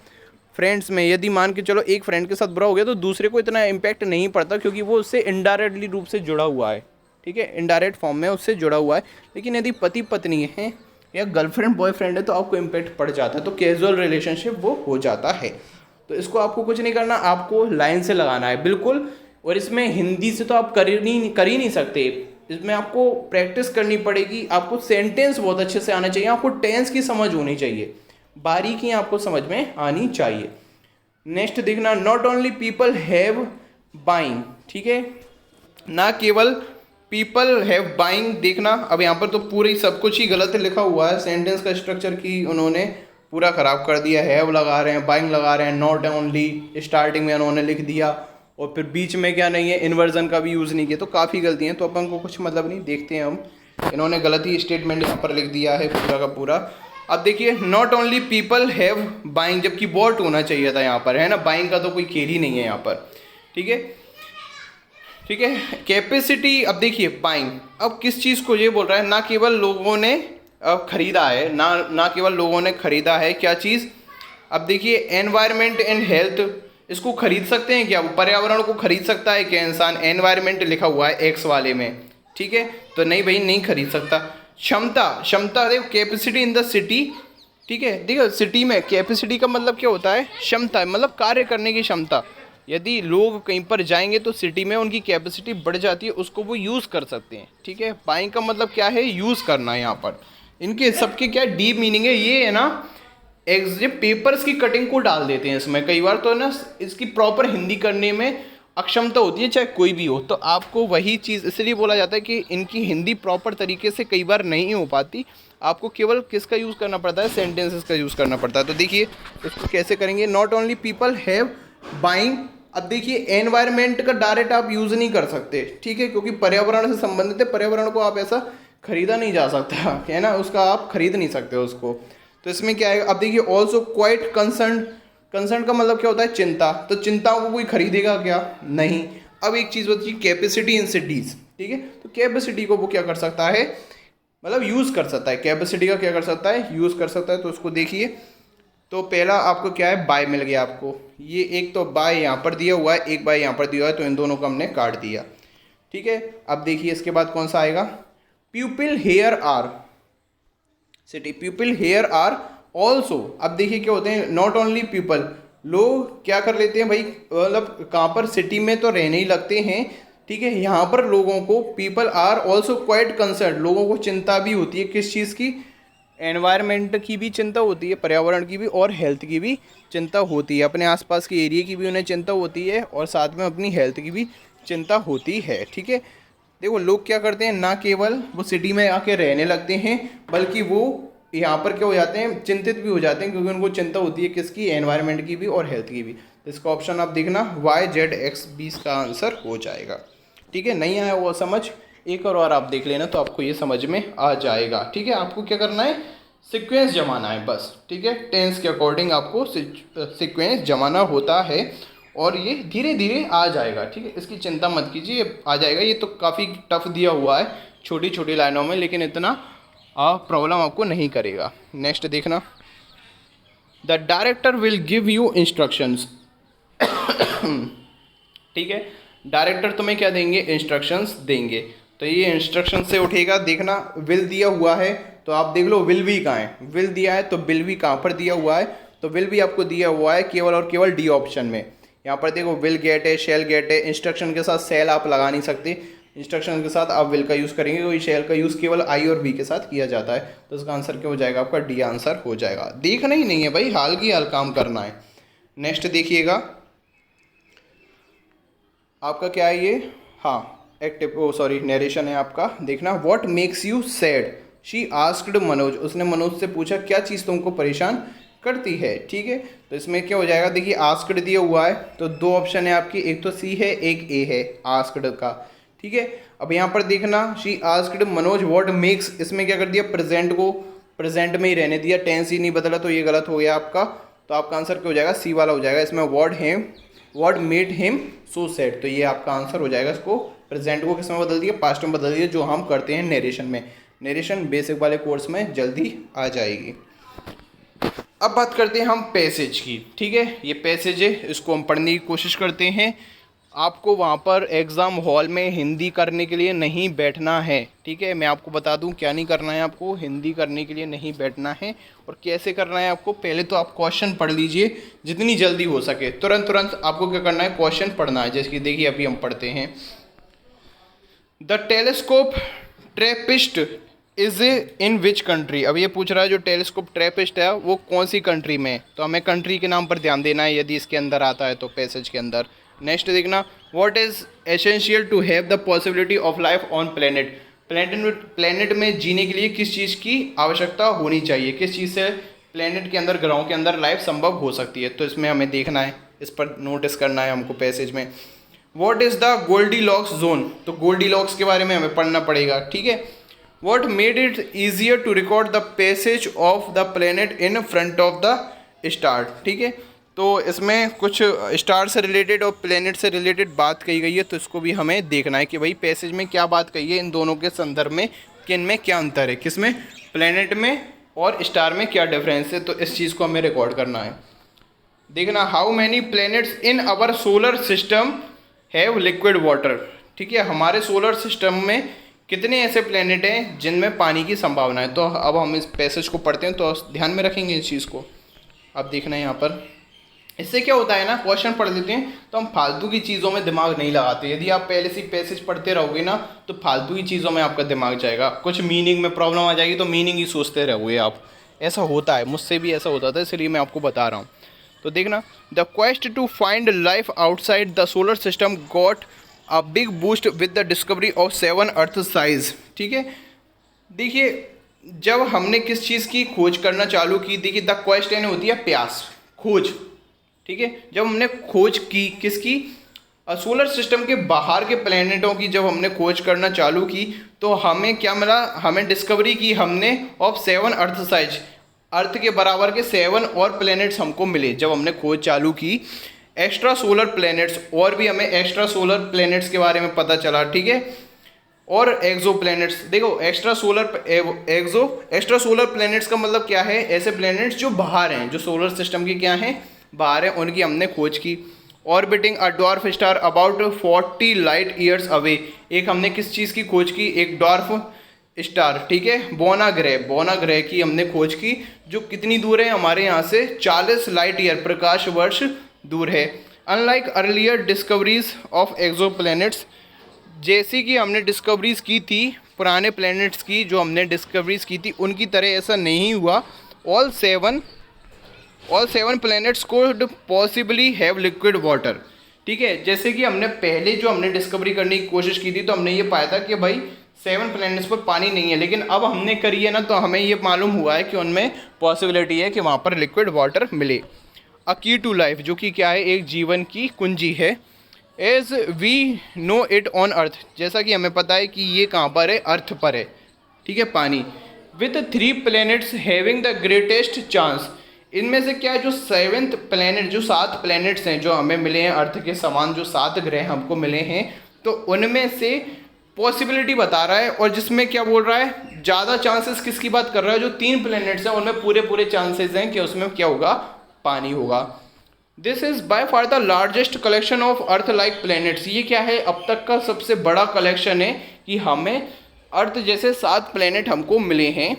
फ्रेंड्स में यदि मान के चलो एक फ्रेंड के साथ बुरा हो गया तो दूसरे को इतना इम्पैक्ट नहीं पड़ता, क्योंकि वो उससे इनडायरेक्टली रूप से जुड़ा हुआ है। ठीक है, इनडायरेक्ट फॉर्म में उससे जुड़ा हुआ है। लेकिन यदि पति पत्नी है या गर्लफ्रेंड बॉयफ्रेंड है तो आपको इम्पैक्ट पड़ जाता है, तो कैजुअल रिलेशनशिप वो हो जाता है। तो इसको आपको कुछ नहीं करना, आपको लाइन से लगाना है बिल्कुल। और इसमें हिंदी से तो आप कर ही नहीं सकते, इसमें आपको प्रैक्टिस करनी पड़ेगी। आपको सेंटेंस बहुत अच्छे से आना चाहिए, आपको टेंस की समझ होनी चाहिए, बारीकी आपको समझ में आनी चाहिए। नेक्स्ट देखना, not only people have buying. ठीक है, ना केवल पीपल हैव बाइंग। देखना, अब यहाँ पर तो पूरी सब कुछ ही गलत लिखा हुआ है। सेंटेंस का स्ट्रक्चर की उन्होंने पूरा ख़राब कर दिया। हैव लगा रहे हैं, बाइंग लगा रहे हैं, नॉट ओनली स्टार्टिंग में उन्होंने लिख दिया, और फिर बीच में क्या नहीं है, इन्वर्जन का भी यूज़ नहीं किया। तो काफ़ी गलती हैं, तो अपन को कुछ मतलब नहीं। देखते हैं हम, इन्होंने गलत ही स्टेटमेंट यहाँ पर लिख दिया है पूरा का पूरा। अब देखिए, not only people have buying, जबकि वॉट होना चाहिए था यहाँ पर, है ना। बाइंग का तो कोई खेल ही नहीं है यहाँ पर। ठीक है, ठीक है, कैपेसिटी। अब देखिए बाइंग, अब किस चीज़ को ये बोल रहा है, ना केवल लोगों ने खरीदा है, ना केवल लोगों ने खरीदा है, क्या चीज़। अब देखिए, एनवायरनमेंट एंड हेल्थ, इसको खरीद सकते हैं क्या, पर्यावरण को खरीद सकता है क्या इंसान। एनवायरनमेंट लिखा हुआ है एक्स वाले में, ठीक है, तो नहीं भाई, नहीं खरीद सकता। क्षमता देखो, कैपेसिटी इन द सिटी। ठीक है, देखो सिटी में कैपेसिटी का मतलब क्या होता है, क्षमता, मतलब कार्य करने की क्षमता। यदि लोग कहीं पर जाएंगे तो सिटी में उनकी कैपेसिटी बढ़ जाती है, उसको वो यूज़ कर सकते हैं। ठीक है, बाइंग का मतलब क्या है, यूज़ करना है। यहाँ पर इनके सबके क्या डीप मीनिंग है, ये है ना ये पेपर्स की कटिंग को डाल देते हैं इसमें। कई बार तो है ना इसकी प्रॉपर हिंदी करने में अक्षमता होती है, चाहे कोई भी हो, तो आपको वही चीज़ इसलिए बोला जाता है कि इनकी हिंदी प्रॉपर तरीके से कई बार नहीं हो पाती। आपको केवल किसका यूज़ करना पड़ता है, सेंटेंसेस का यूज़ करना पड़ता है। तो देखिए इसको कैसे करेंगे, not only people have buying. अब देखिए एनवायरनमेंट का डायरेक्ट आप यूज़ नहीं कर सकते, ठीक है, क्योंकि पर्यावरण से संबंधित है। पर्यावरण को आप ऐसा खरीदा नहीं जा सकता है ना, उसका आप खरीद नहीं सकते उसको। तो इसमें क्या है, अब देखिए ऑल्सो क्वाइट कंसर्न। कंसर्न का मतलब क्या होता है, चिंता। तो चिंताओं को कोई खरीदेगा क्या, नहीं। अब एक चीज़ होती है कैपेसिटी इन सिटीज़, ठीक है, तो कैपेसिटी को वो क्या कर सकता है, मतलब यूज़ कर सकता है। कैपेसिटी का क्या कर सकता है, यूज़ कर सकता है। तो उसको देखिए, तो पहला आपको क्या है, बाय मिल गया आपको। ये एक तो बाय यहाँ पर दिया हुआ है, एक बाय यहाँ पर दिया हुआ है, तो इन दोनों को हमने काट दिया। ठीक है, अब देखिए इसके बाद कौन सा आएगा, pupil here are city, pupil here are also. अब देखिए क्या होते हैं, नॉट ओनली पीपल, लोग क्या कर लेते हैं भाई, मतलब कहाँ पर, सिटी में तो रहने ही लगते हैं। ठीक है, यहाँ पर लोगों को people are also quite concern, लोगों को चिंता भी होती है किस चीज़ की, एनवायरनमेंट की भी चिंता होती है, पर्यावरण की भी, और हेल्थ की भी चिंता होती है। अपने आसपास के एरिया की भी उन्हें चिंता होती है, और साथ में अपनी हेल्थ की भी चिंता होती है। ठीक है, देखो लोग क्या करते हैं, ना केवल वो सिटी में आके रहने लगते हैं, बल्कि वो यहाँ पर क्या हो जाते हैं, चिंतित भी हो जाते हैं, क्योंकि उनको चिंता होती है किसकी, एनवायरनमेंट की भी और हेल्थ की भी। तो इसका ऑप्शन आप देखना YZX 20 का आंसर हो जाएगा। ठीक है, नहीं आया वो समझ, एक और आप देख लेना तो आपको ये समझ में आ जाएगा। ठीक है, आपको क्या करना है, सीक्वेंस जमाना है बस। ठीक है, टेंस के अकॉर्डिंग आपको सीक्वेंस जमाना होता है, और ये धीरे धीरे आ जाएगा। ठीक है, इसकी चिंता मत कीजिए, आ जाएगा। ये तो काफ़ी टफ दिया हुआ है छोटी छोटी लाइनों में, लेकिन इतना प्रॉब्लम आपको नहीं करेगा। नेक्स्ट देखना, the director will give you instructions. ठीक है, डायरेक्टर तुम्हें क्या देंगे, इंस्ट्रक्शंस देंगे। तो ये इंस्ट्रक्शन से उठेगा, देखना विल दिया हुआ है, तो आप देख लो विल भी कहाँ है, विल दिया है तो विल भी कहाँ पर दिया हुआ है, तो विल भी आपको दिया हुआ है केवल और केवल डी ऑप्शन में। यहाँ पर देखो विल गेट है, शेल गेट है, इंस्ट्रक्शन के साथ सेल आप लगा नहीं सकते, इंस्ट्रक्शन के साथ आप विल का यूज़ करेंगे, क्योंकि शेल का यूज़ केवल आई और बी के साथ किया जाता है। तो इसका आंसर क्या हो जाएगा, आपका डी आंसर हो जाएगा। देखना ही नहीं है भाई, हाल की हाल काम करना है। नेक्स्ट देखिएगा, आपका क्या है ये, हाँ एक्टिव सॉरी नरेशन है आपका। देखना, what makes you sad, she asked Manoj, उसने मनोज से पूछा क्या चीज़ तुमको परेशान करती है। ठीक है, तो इसमें क्या हो जाएगा, देखिए आस्क्ड दिया हुआ है, तो दो ऑप्शन है आपकी, एक तो सी है एक ए है आस्क्ड का। ठीक है, अब यहाँ पर देखना, she asked Manoj what makes, इसमें क्या कर दिया, प्रेजेंट को प्रेजेंट में ही रहने दिया, टेंस ही नहीं बदला, तो ये गलत हो गया आपका। तो आपका आंसर क्या हो जाएगा, सी वाला हो जाएगा। इसमें what made him so sad, तो ये आपका आंसर हो जाएगा। इसको प्रेजेंट को किस में बदल दिया, पास्ट में बदल दिया, जो हम करते हैं नरेशन में। नरेशन बेसिक वाले कोर्स में जल्दी आ जाएगी। अब बात करते हैं हम पैसेज की। ठीक है, ये पैसेज है, इसको हम पढ़ने की कोशिश करते हैं। आपको वहाँ पर एग्ज़ाम हॉल में हिंदी करने के लिए नहीं बैठना है। ठीक है, मैं आपको बता दूं क्या नहीं करना है, आपको हिंदी करने के लिए नहीं बैठना है। और कैसे करना है आपको, पहले तो आप क्वेश्चन पढ़ लीजिए जितनी जल्दी हो सके, तुरंत आपको क्या करना है, क्वेश्चन पढ़ना है। जैसे कि देखिए अभी हम पढ़ते हैं, the telescope Trappist is in which country. अब ये पूछ रहा है जो टेलीस्कोप ट्रैपिस्ट है वो कौन सी कंट्री में है, तो हमें कंट्री के नाम पर ध्यान देना है यदि इसके अंदर आता है तो पैसेज के अंदर। नेक्स्ट देखना, what is essential to have the possibility of life on planet, planet में जीने के लिए किस चीज़ की आवश्यकता होनी चाहिए, किस चीज़ से प्लेनेट के अंदर, ग्रहों के अंदर लाइफ संभव हो सकती है। तो इसमें हमें देखना है, इस पर नोटिस करना है हमको पैसेज में। What is the Goldilocks zone, तो गोल्डीलॉक्स के बारे में हमें पढ़ना पड़ेगा। ठीक है, what made it easier to record the passage of the planet in front of the star. ठीक है, तो इसमें कुछ स्टार से रिलेटेड और प्लेनेट से रिलेटेड बात कही गई है, तो इसको भी हमें देखना है कि भाई पैसेज में क्या बात कही है, इन दोनों के संदर्भ में किन में क्या अंतर है, किसमें, प्लेनेट में और स्टार में क्या डिफरेंस है। तो इस चीज़ को हमें रिकॉर्ड करना है। देखना, how many planets in our solar system have liquid water. ठीक है, हमारे सोलर सिस्टम में कितने ऐसे प्लेनेट हैं जिनमें पानी की संभावना है। तो अब हम इस पैसेज को पढ़ते हैं तो ध्यान में रखेंगे इस चीज़ को। अब देखना है यहाँ पर, इससे क्या होता है ना, क्वेश्चन पढ़ लेते हैं तो हम फालतू की चीज़ों में दिमाग नहीं लगाते। यदि आप पहले से पैसेज पढ़ते रहोगे ना तो फालतू की चीज़ों में आपका दिमाग जाएगा, कुछ मीनिंग में प्रॉब्लम आ जाएगी तो मीनिंग ही सोचते रहोगे आप। ऐसा होता है, मुझसे भी ऐसा होता था, इसलिए मैं आपको बता रहा हूँ। तो देखना, the quest to find life outside the solar system got a big boost with the discovery of 7 Earth size. ठीक है, देखिए जब हमने किस चीज़ की खोज करना चालू की, देखिए द क्वेस्ट यानी होती है प्यास, खोज। ठीक है, जब हमने खोज की किसकी, सोलर सिस्टम के बाहर के प्लैनेटों की जब हमने खोज करना चालू की तो हमें क्या मिला, हमें डिस्कवरी की हमने ऑफ 7 अर्थ साइज, अर्थ के बराबर के 7 और प्लैनेट्स हमको मिले जब हमने खोज चालू की। एक्स्ट्रा सोलर प्लैनेट्स, और भी हमें एक्स्ट्रा सोलर प्लैनेट्स के बारे में पता चला। ठीक है, और एक्सो प्लैनेट्स, देखो एक्स्ट्रा सोलर प्लैनेट्स का मतलब क्या है, ऐसे प्लैनेट्स जो बाहर हैं, जो सोलर सिस्टम के क्या हैं, बाहर हैं, उनकी हमने खोज की। Orbiting a dwarf star about 40 light years away, एक हमने किस चीज़ की खोज की, एक डॉर्फ स्टार। ठीक है, बोना ग्रह की हमने खोज की, जो कितनी दूर है हमारे यहाँ से, 40 लाइट ईयर, प्रकाश वर्ष दूर है। Unlike earlier discoveries of exoplanets, जैसी कि हमने डिस्कवरीज की थी पुराने प्लैनेट्स की, जो हमने डिस्कवरीज की थी उनकी तरह ऐसा नहीं हुआ। All seven planets code possibly have liquid water. ठीक है, जैसे कि हमने पहले जो हमने डिस्कवरी करने की कोशिश की थी तो हमने ये पाया था कि भाई 7 प्लैनेट्स पर पानी नहीं है, लेकिन अब हमने करी है ना तो हमें ये मालूम हुआ है कि उनमें पॉसिबिलिटी है कि वहाँ पर लिक्विड वाटर मिले। अ की टू लाइफ, जो कि क्या है, एक जीवन की कुंजी है। As we know it on Earth, जैसा कि हमें पता है कि ये कहाँ पर है, अर्थ पर है। ठीक है, पानी। With 3 planets having the greatest chance, इनमें से क्या है, जो 7th प्लैनेट, जो 7 प्लैनेट्स हैं जो हमें मिले हैं अर्थ के समान, जो 7 ग्रह हमको मिले हैं, तो उनमें से पॉसिबिलिटी बता रहा है, और जिसमें क्या बोल रहा है, ज़्यादा चांसेस किसकी बात कर रहा है, जो 3 प्लैनेट्स हैं उनमें पूरे चांसेस हैं कि उसमें क्या होगा, पानी होगा। This is by far the largest collection of earth like planets, ये क्या है, अब तक का सबसे बड़ा कलेक्शन है कि हमें अर्थ जैसे 7 प्लैनेट हमको मिले हैं।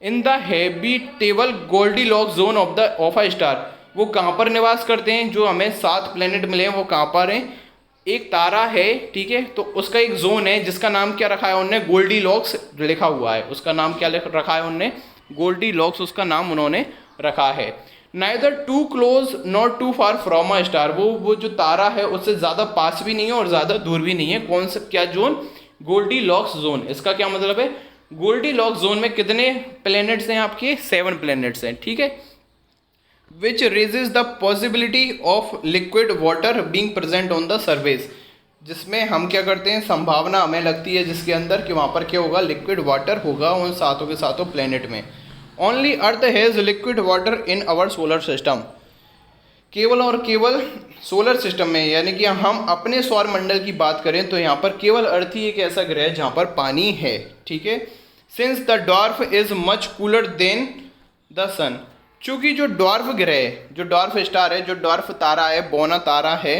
In the habitable Goldilocks zone of a star, वो कहाँ पर निवास करते हैं, जो हमें 7 प्लैनेट मिले हैं वो कहाँ पर हैं, एक तारा है। ठीक है, तो उसका एक जोन है जिसका नाम क्या रखा है उन्होंने, गोल्डीलॉक्स लिखा हुआ है, उसका नाम क्या रखा है उन्होंने, गोल्डीलॉक्स उसका नाम उन्होंने रखा है। Neither too close not too far from a star, वो जो तारा है उससे ज़्यादा पास भी नहीं है और ज़्यादा दूर भी नहीं है। कौन सा, क्या जोन, गोल्डीलॉक्स जोन। इसका क्या मतलब है, गोल्डीलॉक्स जोन में कितने प्लैनेट्स हैं आपके, 7 प्लैनेट्स हैं। ठीक है, which raises the possibility of liquid water being present on the surface, जिसमें हम क्या करते हैं, संभावना हमें लगती है जिसके अंदर कि वहाँ पर क्या होगा, लिक्विड वाटर होगा उन 7 के 7 प्लैनेट में। Only Earth has liquid water in our solar system, केवल और केवल सोलर सिस्टम में, यानी कि हम अपने सौर मंडल की बात करें तो यहाँ पर केवल अर्थ ही एक ऐसा ग्रह है जहाँ पर पानी है। ठीक है, since the dwarf is much cooler than the sun, चूँकि जो डॉर्फ ग्रह है, जो डॉर्फ स्टार है, जो डॉर्फ तारा है, बौना तारा है,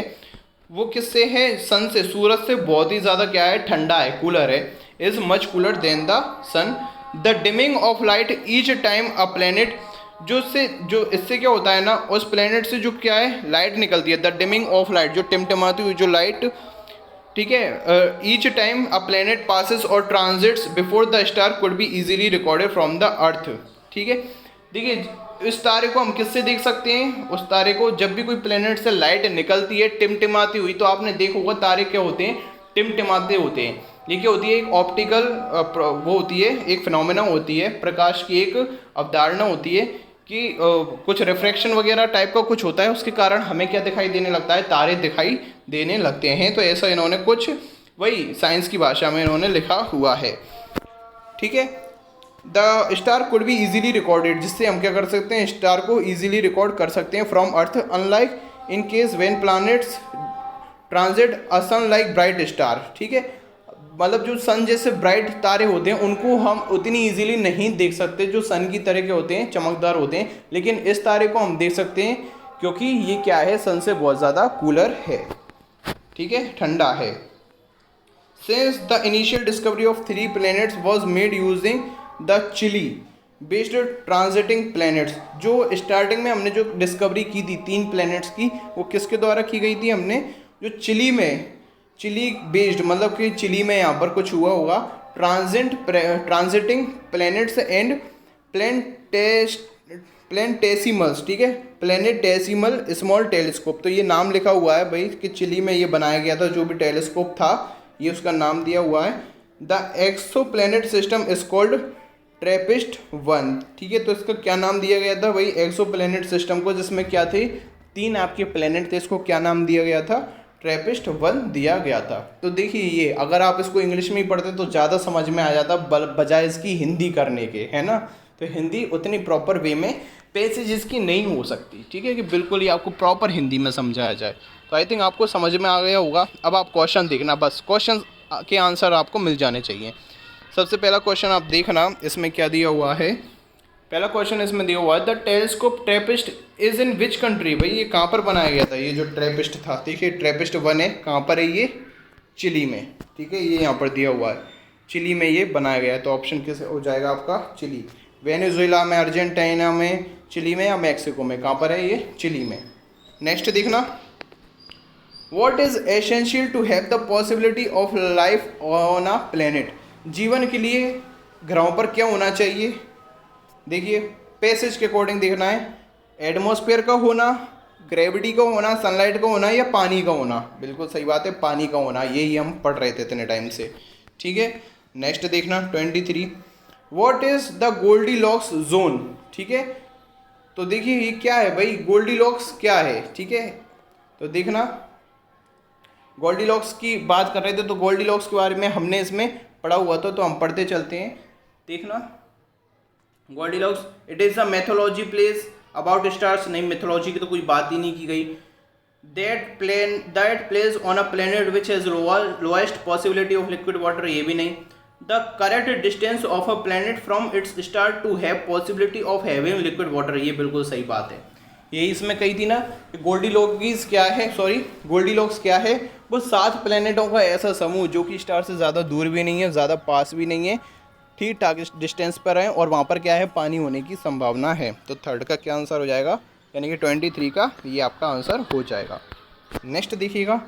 वो किससे है, सन से, सूरज से बहुत ही ज़्यादा क्या है, ठंडा है, कूलर है। Is much cooler than the sun. The dimming of light each time a planet, जो इससे क्या होता है ना, उस प्लैनेट से जो क्या है, लाइट निकलती है। द डिमिंग ऑफ लाइट, जो टिमटिमाती हुई जो लाइट, ठीक है, each time a planet passes और transits before the star could be easily recorded from the earth. ठीक है, देखिए इस तारे को हम किससे देख सकते हैं, उस तारे को जब भी कोई प्लैनेट से लाइट निकलती है टिमटिमाती हुई, तो आपने देखा होगा तारे क्या होते हैं, टिमटिमाते होते हैं। ये क्या होती है, एक ऑप्टिकल वो होती है, एक फिनोमेना होती है, प्रकाश की एक अवधारणा होती है कि कुछ रिफ्रैक्शन वगैरह टाइप का कुछ होता है, उसके कारण हमें क्या दिखाई देने लगता है, तारे दिखाई देने लगते हैं। तो ऐसा इन्होंने कुछ वही साइंस की भाषा में इन्होंने लिखा हुआ है। ठीक है, the star could be easily recorded, जिससे हम क्या कर सकते हैं, स्टार को इजीली रिकॉर्ड कर सकते हैं from Earth, unlike in case when planets transit a sun like bright star. ठीक है, मतलब जो सन जैसे ब्राइट तारे होते हैं उनको हम उतनी इजीली नहीं देख सकते, जो सन की तरह के होते हैं, चमकदार होते हैं, लेकिन इस तारे को हम देख सकते हैं क्योंकि ये क्या है, सन से बहुत ज़्यादा कूलर है। ठीक है, ठंडा है। Since the initial discovery of 3 planets was made using the Chile based transiting planets. जो स्टार्टिंग में हमने जो डिस्कवरी की थी 3 प्लैनेट्स की, वो किसके द्वारा की गई थी? हमने जो चिली बेस्ड, मतलब कि चिली में यहाँ पर कुछ हुआ होगा, ट्रांजिटिंग प्लैनेट्स एंड प्लेनेटेसिमल्स, ठीक है, प्लेनेटेसिमल स्मॉल टेलीस्कोप। तो ये नाम लिखा हुआ है भाई कि चिली में ये बनाया गया था, जो भी टेलीस्कोप था ये उसका नाम दिया हुआ है। The exoplanet system is called TRAPPIST 1, ठीक है। तो इसका क्या नाम दिया गया था भाई? एक्सो प्लैनेट सिस्टम को, जिसमें क्या थे? 3 आपके प्लैनेट थे, इसको क्या नाम दिया गया था? ट्रैपिस्ट 1 दिया गया था। तो देखिए ये अगर आप इसको इंग्लिश में ही पढ़ते तो ज़्यादा समझ में आ जाता बजाय इसकी हिंदी करने के, है ना। तो हिंदी उतनी प्रॉपर वे में पैसेजेस की नहीं हो सकती, ठीक है, कि बिल्कुल ही आपको प्रॉपर हिंदी में समझाया जाए। तो आई थिंक आपको समझ में आ गया होगा। अब आप क्वेश्चन देखना, बस क्वेश्चन के आंसर आपको मिल जाने चाहिए। सबसे पहला क्वेश्चन आप देखना, इसमें क्या दिया हुआ है। पहला क्वेश्चन इसमें दिया हुआ है, the telescope Trappist is in which country. भाई ये कहाँ पर बनाया गया था? ये जो ट्रैपिस्ट था, देखिए ट्रैपिस्ट 1 है, कहाँ पर है ये? चिली में, ठीक है, ये यहाँ पर दिया हुआ है, चिली में ये बनाया गया है। तो ऑप्शन किस हो जाएगा आपका? चिली। वेनेजुएला में, अर्जेंटीना में, चिली में या मैक्सिको में? कहाँ पर है ये? चिली में। नेक्स्ट देखना, what is essential to have the possibility of life on a planet. जीवन के लिए ग्रहों पर क्या होना चाहिए? देखिए पैसेज के अकॉर्डिंग देखना है, एटमॉस्फेयर का होना, ग्रेविटी का होना, सनलाइट का होना या पानी का होना। बिल्कुल सही बात है, पानी का होना, यही हम पढ़ रहे थे इतने टाइम से, ठीक है। नेक्स्ट देखना 23, what is the Goldilocks zone, ठीक है। तो देखिए ये क्या है भाई? गोल्डीलॉक्स क्या है, ठीक है। तो देखना, गोल्डीलॉक्स की बात कर रहे थे, तो गोल्डीलॉक्स के बारे में हमने इसमें पढ़ा हुआ था, तो हम पढ़ते चलते हैं। देखना, Goldilocks it is a mythology place about stars. नहीं, मैथोलॉजी की तो कोई बात ही नहीं की गई। That place on a planet which has lowest possibility of liquid water, ये भी नहीं। The correct distance of a planet from its star to have possibility of having liquid water, ये बिल्कुल सही बात है। यही इसमें कही थी ना कि गोल्डीलॉक्स क्या है? वो 7 प्लेनेटों का ऐसा समूह जो कि स्टार से ज़्यादा दूर भी नहीं है, ज़्यादा पास भी नहीं है, ठीक ठाक डिस्टेंस पर है, और वहाँ पर क्या है? पानी होने की संभावना है। तो थर्ड का क्या आंसर हो जाएगा? यानी कि 23 का ये आपका आंसर हो जाएगा। नेक्स्ट देखिएगा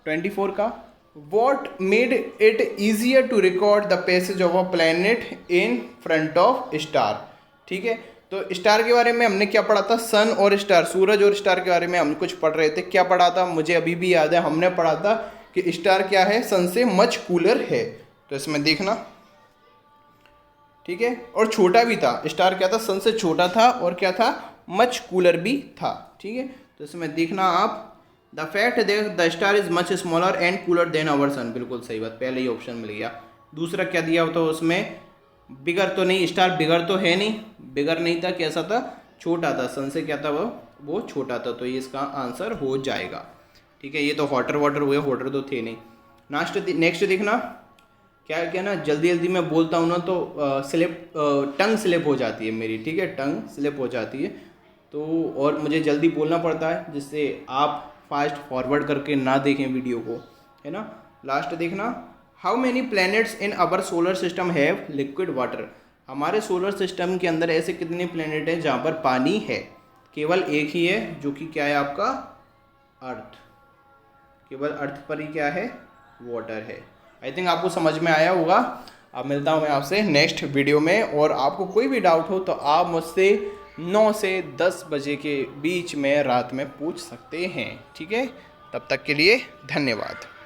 24 का, what made it easier to record the passage of a planet in front of star, ठीक है। तो स्टार के बारे में हमने क्या पढ़ा था? सन और स्टार, सूरज और स्टार के बारे में हम कुछ पढ़ रहे थे। क्या पढ़ा था? मुझे अभी भी याद है, हमने पढ़ा था कि स्टार क्या है? सन से मच कूलर है। तो इसमें देखना, ठीक है, और छोटा भी था। स्टार क्या था? सन से छोटा था, और क्या था? मच कूलर भी था, ठीक है। तो इसमें देखना आप, the fact that the star is much smaller and cooler than our sun, बिल्कुल सही बात, पहले ही ऑप्शन मिल गया। दूसरा क्या दिया होता उसमें? बिगर तो नहीं, स्टार बिगर तो है नहीं, बिगर नहीं था, कैसा था? छोटा था, सन से क्या था? वो छोटा था। तो ये इसका आंसर हो जाएगा, ठीक है। ये तो हॉटर वाटर हुए, हॉटर तो थे नहीं। नेक्स्ट देखना, क्या ना, जल्दी जल्दी मैं बोलता हूँ ना तो टंग स्लिप हो जाती है मेरी, ठीक है, टंग स्लिप हो जाती है। तो और मुझे जल्दी बोलना पड़ता है, जिससे आप फास्ट फॉरवर्ड करके ना देखें वीडियो को, है ना। लास्ट देखना, how many planets in our solar system have liquid water. हमारे सोलर सिस्टम के अंदर ऐसे कितने प्लैनेट हैं जहाँ पर पानी है? केवल एक ही है, जो कि क्या है आपका? अर्थ। केवल अर्थ पर ही क्या है? वाटर है। आई थिंक आपको समझ में आया होगा। अब मिलता हूँ मैं आपसे नेक्स्ट वीडियो में, और आपको कोई भी डाउट हो तो आप मुझसे 9 से 10 बजे के बीच में रात में पूछ सकते हैं, ठीक है। तब तक के लिए धन्यवाद।